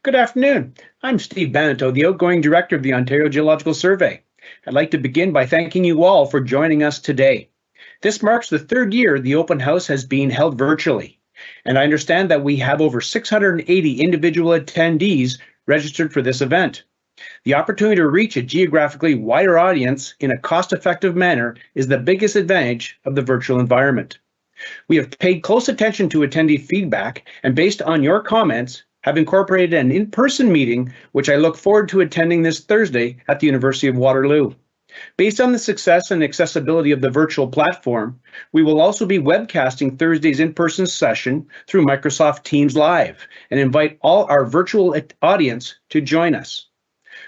Good afternoon. I'm Steve Beneteau, the outgoing director of the Ontario Geological Survey. I'd like to begin by thanking you all for joining us today. This marks the third year the open house has been held virtually, and I understand that we have over 680 individual attendees registered for this event. The opportunity to reach a geographically wider audience in a cost-effective manner is the biggest advantage of the virtual environment. We have paid close attention to attendee feedback, and based on your comments, have incorporated an in-person meeting, which I look forward to attending this Thursday at the University of Waterloo. Based on the success and accessibility of the virtual platform, we will also be webcasting Thursday's in-person session through Microsoft Teams Live and invite all our virtual audience to join us.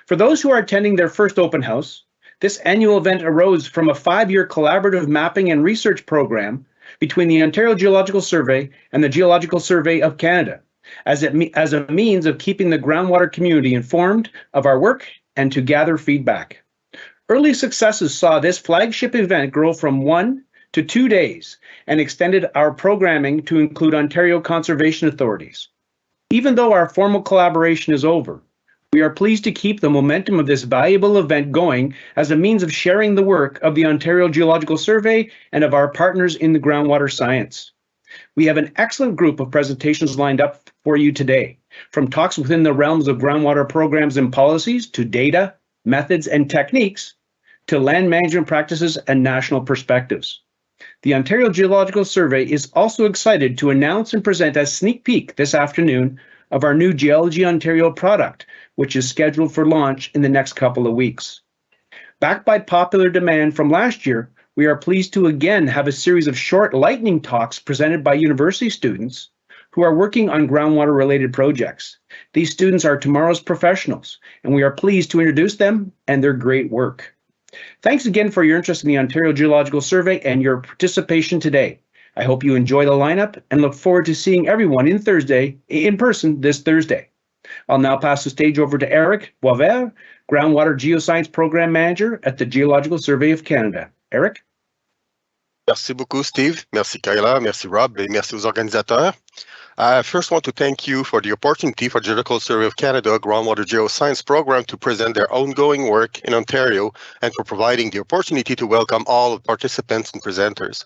For those who are attending their first open house, this annual event arose from a 5-year collaborative mapping and research program between the Ontario Geological Survey and the Geological Survey of Canada, as a means of keeping the groundwater community informed of our work and to gather feedback. Early successes saw this flagship event grow from 1 to 2 days and extended our programming to include Ontario conservation authorities. Even though our formal collaboration is over, we are pleased to keep the momentum of this valuable event going as a means of sharing the work of the Ontario Geological Survey and of our partners in the groundwater science. We have an excellent group of presentations lined up for you today, from talks within the realms of groundwater programs and policies to data, methods, and techniques, to land management practices and national perspectives. The Ontario Geological Survey is also excited to announce and present a sneak peek this afternoon of our new Geology Ontario product, which is scheduled for launch in the next couple of weeks. Backed by popular demand from last year, we are pleased to again have a series of short lightning talks presented by university students who are working on groundwater-related projects. These students are tomorrow's professionals, and we are pleased to introduce them and their great work. Thanks again for your interest in the Ontario Geological Survey and your participation today. I hope you enjoy the lineup and look forward to seeing everyone in person this Thursday. I'll now pass the stage over to Eric Boisvert, Groundwater Geoscience Program Manager at the Geological Survey of Canada. Eric? Merci beaucoup, Steve. Merci, Kayla. Merci, Rob. Et merci aux organisateurs. I first want to thank you for the opportunity for the Geological Survey of Canada Groundwater Geoscience Program to present their ongoing work in Ontario and for providing the opportunity to welcome all participants and presenters.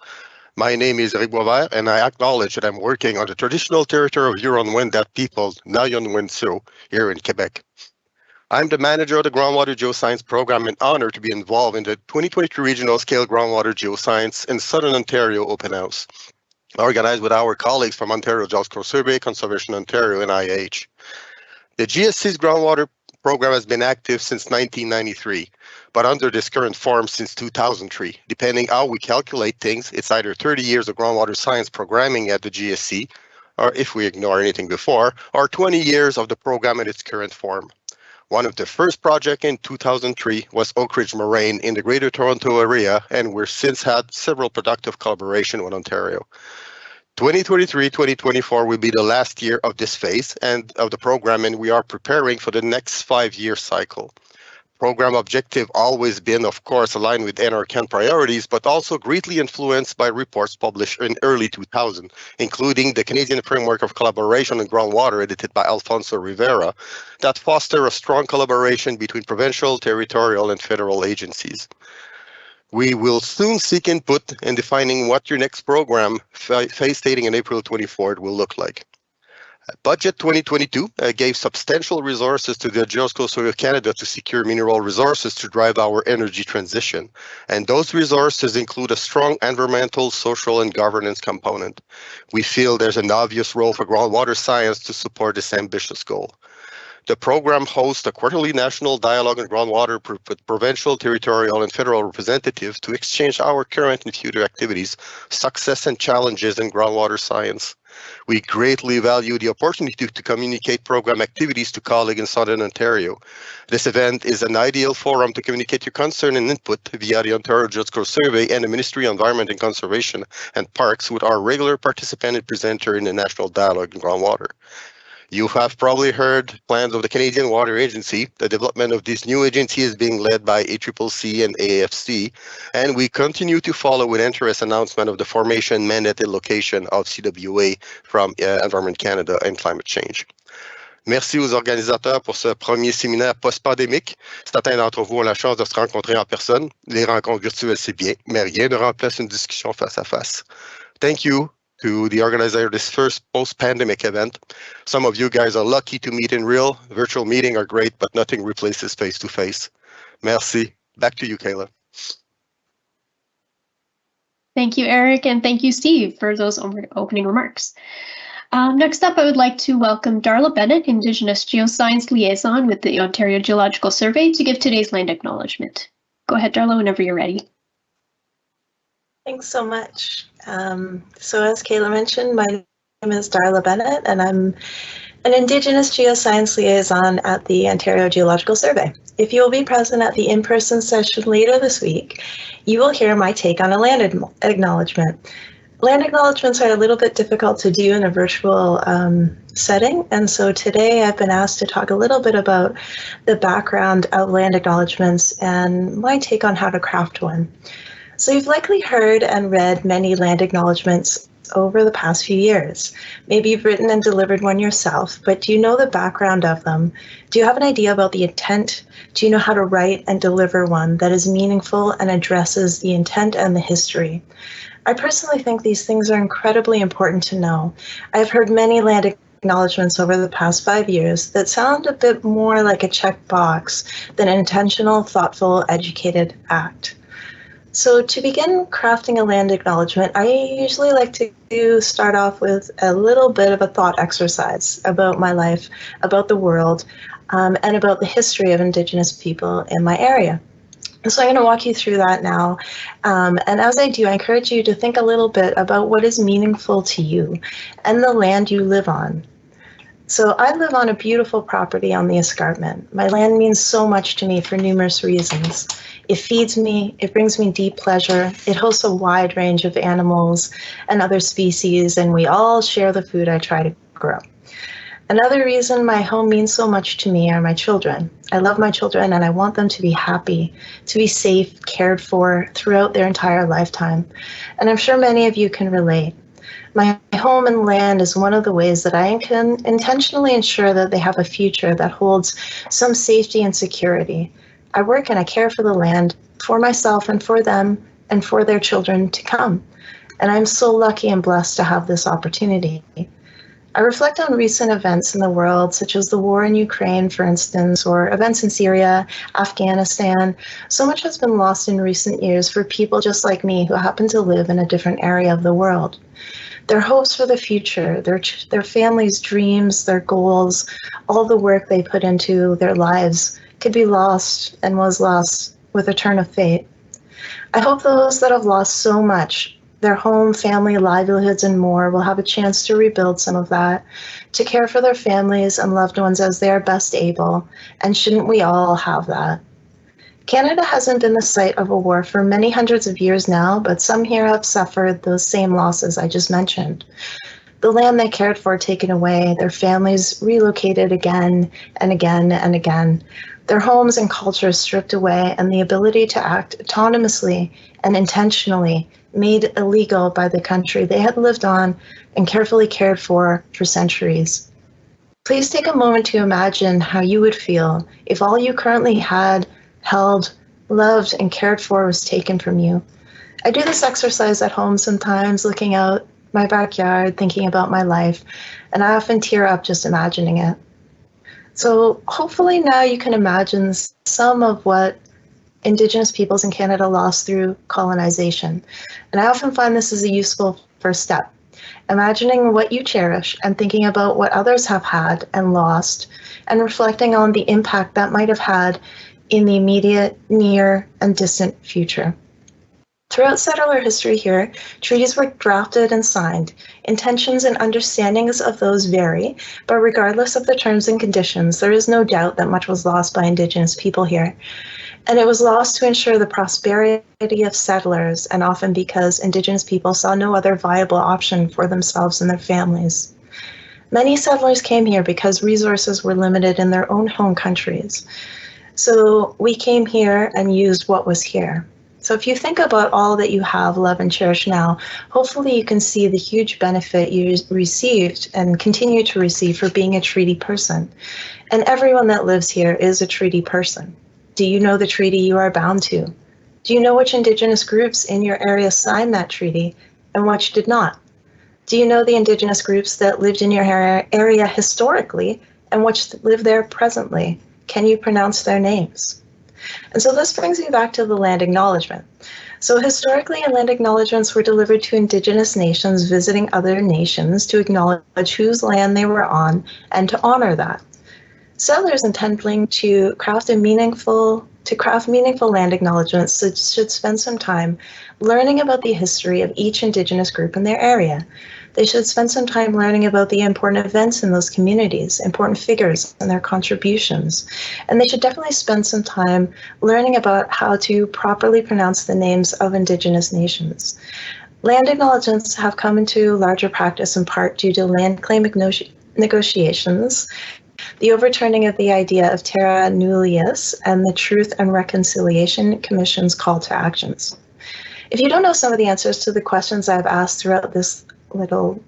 My name is Eric Boisvert, and I acknowledge that I'm working on the traditional territory of Huron-Wendat people, Nayon-Wendat, here in Quebec. I'm the manager of the Groundwater Geoscience Program and honored to be involved in the 2023 Regional Scale Groundwater Geoscience in Southern Ontario Open House, organized with our colleagues from Ontario Geological Survey, Conservation Ontario, and IH. The GSC's groundwater program has been active since 1993, but under this current form since 2003. Depending how we calculate things, it's either 30 years of groundwater science programming at the GSC, or if we ignore anything before, or 20 years of the program in its current form. One of the first projects in 2003 was Oak Ridge Moraine in the Greater Toronto Area, and we've since had several productive collaboration with Ontario. 2023-2024 will be the last year of this phase and of the program, and we are preparing for the next 5-year cycle. Program objective always been, of course, aligned with NRCan priorities, but also greatly influenced by reports published in early 2000, including the Canadian Framework of Collaboration in Groundwater, edited by Alfonso Rivera, that foster a strong collaboration between provincial, territorial, and federal agencies. We will soon seek input in defining what your next program, phase stating in April 24th, will look like. Budget 2022 gave substantial resources to the Geological Survey of Canada to secure mineral resources to drive our energy transition. And those resources include a strong environmental, social, and governance component. We feel there's an obvious role for groundwater science to support this ambitious goal. The program hosts a quarterly national dialogue on groundwater with provincial, territorial, and federal representatives to exchange our current and future activities, success, and challenges in groundwater science. We greatly value the opportunity to communicate program activities to colleagues in Southern Ontario. This event is an ideal forum to communicate your concern and input via the Ontario Geological Survey and the Ministry of Environment and Conservation and Parks, with our regular participant and presenter in the National Dialogue on Groundwater. You have probably heard plans of the Canadian Water Agency. The development of this new agency is being led by ACCC and AFC, and we continue to follow with interest announcement of the formation, mandate, and location of CWA from Environment Canada and Climate Change. Merci aux organisateurs pour ce premier séminaire post-pandémique. Certains d'entre vous ont la chance de se rencontrer en personne. Les rencontres virtuelles, c'est bien, mais rien ne remplace une discussion face à face. Thank you to the organizer of this first post-pandemic event. Some of you guys are lucky to meet in real. Virtual meetings are great, but nothing replaces face-to-face. Merci. Back to you, Kayla. Thank you, Eric, and thank you, Steve, for those opening remarks. Next up, I would like to welcome Darla Bennett, Indigenous Geoscience Liaison with the Ontario Geological Survey, to give today's land acknowledgement. Go ahead, Darla, whenever you're ready. Thanks so much. So as Kayla mentioned, my name is Darla Bennett, and I'm an Indigenous Geoscience Liaison at the Ontario Geological Survey. If you will be present at the in-person session later this week, you will hear my take on a land acknowledgement. Land acknowledgements are a little bit difficult to do in a virtual setting, and so today I've been asked to talk a little bit about the background of land acknowledgements and my take on how to craft one. So you've likely heard and read many land acknowledgements over the past few years. Maybe you've written and delivered one yourself, but do you know the background of them? Do you have an idea about the intent? Do you know how to write and deliver one that is meaningful and addresses the intent and the history? I personally think these things are incredibly important to know. I've heard many land acknowledgements over the past 5 years that sound a bit more like a checkbox than an intentional, thoughtful, educated act. So to begin crafting a land acknowledgement, I usually like to start off with a little bit of a thought exercise about my life, about the world, and about the history of Indigenous people in my area. And so I'm going to walk you through that now. And as I do, I encourage you to think a little bit about what is meaningful to you and the land you live on. So I live on a beautiful property on the escarpment. My land means so much to me for numerous reasons. It feeds me, it brings me deep pleasure, it hosts a wide range of animals and other species, and we all share the food I try to grow. Another reason my home means so much to me are my children. I love my children and I want them to be happy, to be safe, cared for throughout their entire lifetime. And I'm sure many of you can relate. My home and land is one of the ways that I can intentionally ensure that they have a future that holds some safety and security. I work and I care for the land, for myself and for them, and for their children to come. And I'm so lucky and blessed to have this opportunity. I reflect on recent events in the world, such as the war in Ukraine, for instance, or events in Syria, Afghanistan. So much has been lost in recent years for people just like me who happen to live in a different area of the world. Their hopes for the future, their families' dreams, their goals, all the work they put into their lives could be lost and was lost with a turn of fate. I hope those that have lost so much, their home, family, livelihoods, and more, will have a chance to rebuild some of that, to care for their families and loved ones as they are best able, and shouldn't we all have that? Canada hasn't been the site of a war for many hundreds of years now, but some here have suffered those same losses I just mentioned. The land they cared for taken away, their families relocated again and again and again, their homes and cultures stripped away, and the ability to act autonomously and intentionally made illegal by the country they had lived on and carefully cared for centuries. Please take a moment to imagine how you would feel if all you currently had, held, loved, and cared for was taken from you. I do this exercise at home sometimes, looking out my backyard, thinking about my life, and I often tear up just imagining it. So hopefully now you can imagine some of what Indigenous peoples in Canada lost through colonization. And I often find this is a useful first step. Imagining what you cherish and thinking about what others have had and lost, and reflecting on the impact that might have had in the immediate, near, and distant future. Throughout settler history here, treaties were drafted and signed. Intentions and understandings of those vary, but regardless of the terms and conditions, there is no doubt that much was lost by Indigenous people here. And it was lost to ensure the prosperity of settlers, and often because Indigenous people saw no other viable option for themselves and their families. Many settlers came here because resources were limited in their own home countries. So we came here and used what was here. So if you think about all that you have, love, and cherish now, hopefully you can see the huge benefit you received and continue to receive for being a treaty person. And everyone that lives here is a treaty person. Do you know the treaty you are bound to? Do you know which Indigenous groups in your area signed that treaty and which did not? Do you know the Indigenous groups that lived in your area historically and which live there presently? Can you pronounce their names? And so this brings me back to the land acknowledgement. So historically, land acknowledgements were delivered to Indigenous nations visiting other nations to acknowledge whose land they were on and to honor that. Settlers intending to craft meaningful land acknowledgements should spend some time learning about the history of each Indigenous group in their area. They should spend some time learning about the important events in those communities, important figures and their contributions. And they should definitely spend some time learning about how to properly pronounce the names of Indigenous nations. Land acknowledgements have come into larger practice in part due to land claim negotiations, the overturning of the idea of terra nullius, and the Truth and Reconciliation Commission's call to actions. If you don't know some of the answers to the questions I've asked throughout this little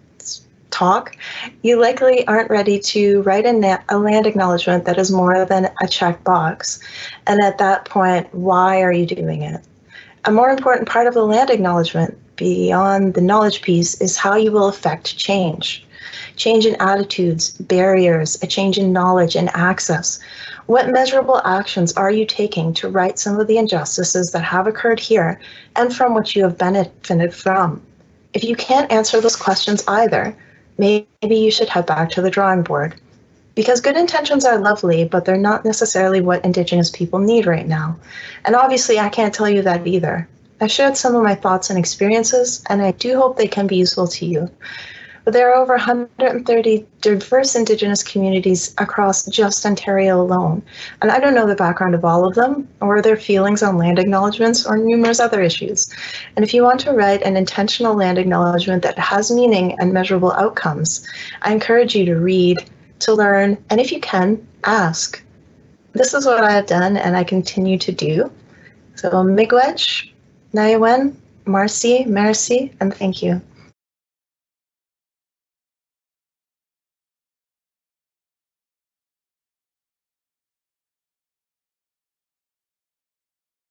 talk, you likely aren't ready to write a land acknowledgement that is more than a checkbox. And at that point, why are you doing it? A more important part of the land acknowledgement, beyond the knowledge piece, is how you will affect change. Change in attitudes, barriers, a change in knowledge and access. What measurable actions are you taking to right some of the injustices that have occurred here and from which you have benefited from? If you can't answer those questions either, maybe you should head back to the drawing board. Because good intentions are lovely, but they're not necessarily what Indigenous people need right now. And obviously, I can't tell you that either. I've shared some of my thoughts and experiences, and I do hope they can be useful to you. But there are over 130 diverse Indigenous communities across just Ontario alone. And I don't know the background of all of them, or their feelings on land acknowledgements, or numerous other issues. And if you want to write an intentional land acknowledgement that has meaning and measurable outcomes, I encourage you to read, to learn, and if you can, ask. This is what I have done and I continue to do. So miigwech, naiwen, marcy, merci, and thank you.